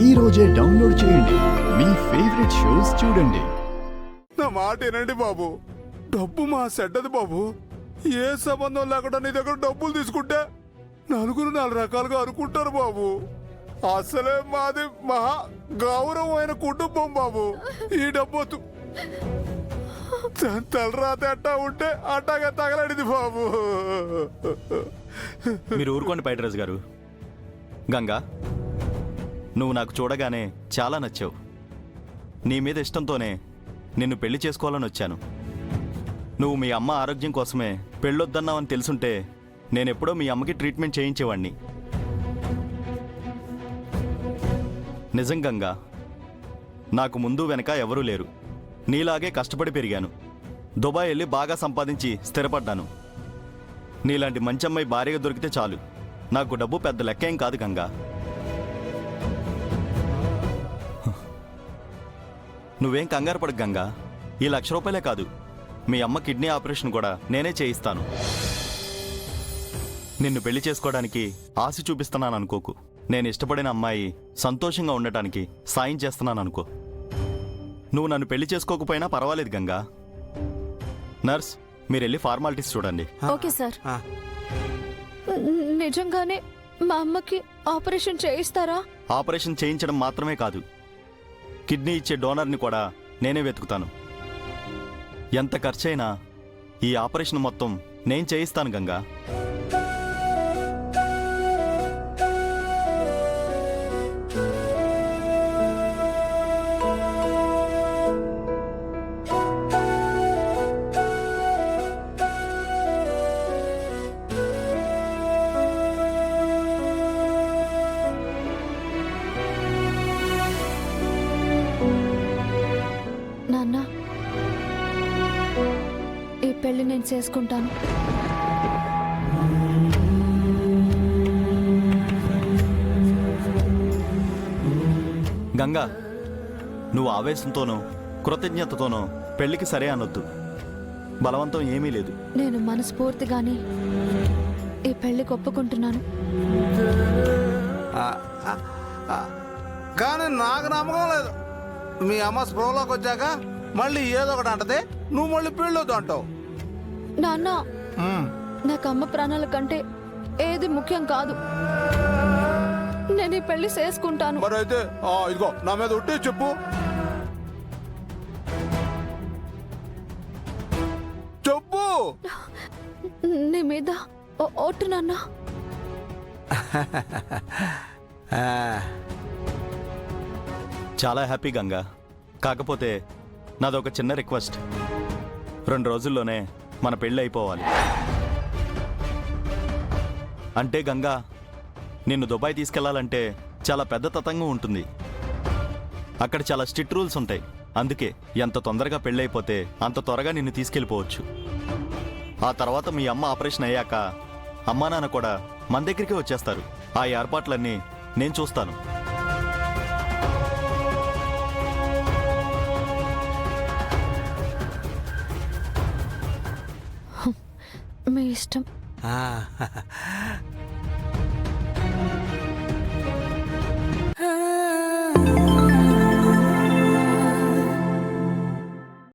ఈ రోజే డౌన్లోడ్ చేయండి. మీ ఫేవరెట్ షోస్ చూడండి. నా మాట ఏనండి బాబు, డబ్బు మా సెడ్డది బాబు. ఏ సంబంధం లేకుండా నీ దగ్గర డబ్బులు తీసుకుంటే నలుగురు 4 రకాలుగా అనుకుంటారు బాబు. అసలే మాది మహా గౌరవమైన కుటుంబం బాబు. ఈ డబ్బు తలరాత అట్టా ఉంటే అట్టాగా తగలడిది బాబు. మీరు ఊరుకోండి పైటరాజు గారు. గంగా, నువ్వు నాకు చూడగానే చాలా నచ్చావు. నీ మీద ఇష్టంతోనే నిన్ను పెళ్లి చేసుకోవాలని వచ్చాను. నువ్వు మీ అమ్మ ఆరోగ్యం కోసమే పెళ్ళొద్దన్నావని తెలుసుంటే నేనెప్పుడో మీ అమ్మకి ట్రీట్మెంట్ చేయించేవాణ్ణి. నిజం గంగా, నాకు ముందు వెనక ఎవరూ లేరు. నీలాగే కష్టపడి పెరిగాను. దుబాయ్ వెళ్ళి బాగా సంపాదించి స్థిరపడ్డాను. నీలాంటి మంచి అమ్మాయి భార్యగా దొరికితే చాలు. నాకు డబ్బు పెద్ద లెక్కేం కాదు గంగా. నువ్వేం కంగారు పడకు గంగా. ఈ ₹1,00,000 కాదు, మీ అమ్మ కిడ్నీ ఆపరేషన్ కూడా నేనే చేయిస్తాను. నిన్ను పెళ్లి చేసుకోవడానికి ఆశ చూపిస్తున్నాను అనుకోకు. నేను ఇష్టపడిన అమ్మాయి సంతోషంగా ఉండటానికి సాయం చేస్తున్నాను అనుకో. నువ్వు నన్ను పెళ్లి చేసుకోకపోయినా పర్వాలేదు గంగా. నర్స్, మీరు వెళ్ళి ఫార్మాలిటీస్ చూడండి. Okay sir. నిజంగానే మా అమ్మకి ఆపరేషన్ చేయిస్తారా? ఆపరేషన్ చేయించడం మాత్రమే కాదు, కిడ్నీ ఇచ్చే డోనర్ని కూడా నేనే వెతుకుతాను. ఎంత ఖర్చైనా ఈ ఆపరేషన్ మొత్తం నేను చేయిస్తాను గంగా. నాన్న, ఈ పెళ్లి నేను చేసుకుంటాను. గంగా, నువ్వు ఆవేశంతోనో కృతజ్ఞతతోనో పెళ్లికి సరే అనొద్దు. బలవంతం ఏమీ లేదు. నేను మనస్ఫూర్తిగానే ఈ పెళ్లికి ఒప్పుకుంటున్నాను. కానీ నాకు నమ్మకం లేదు. మీ అమ్మ స్ప్రోలోకి వచ్చాక మళ్ళీ ఏదో ఒకటి అంటది, నువ్వు మళ్ళీ పెళ్ళొద్దు అంటావు. నాన్న, నాకు అమ్మ ప్రాణాల కంటే ఏది ముఖ్యం కాదు. నేను ఈ పెళ్లి చేసుకుంటాను. మరి అయితే ఇదిగో నా మీద ఒట్టి చెప్పు. చెప్పు. నీ మీద ఒట్టు నాన్న. చాలా హ్యాపీ గంగా. కాకపోతే నాదొక చిన్న రిక్వెస్ట్. 2 రోజుల్లోనే మన పెళ్ళి అయిపోవాలి. అంటే గంగా, నిన్ను దుబాయ్ తీసుకెళ్లాలంటే చాలా పెద్ద తతంగం ఉంటుంది. అక్కడ చాలా స్ట్రిక్ట్ రూల్స్ ఉంటాయి. అందుకే ఎంత తొందరగా పెళ్ళైపోతే అంత త్వరగా నిన్ను తీసుకెళ్ళిపోవచ్చు. ఆ తర్వాత మీ అమ్మ ఆపరేషన్ అయ్యాక అమ్మా నాన్న కూడా మన దగ్గరికి వచ్చేస్తారు. ఆ ఏర్పాట్లన్నీ నేను చూస్తాను. మీ ఇష్టం.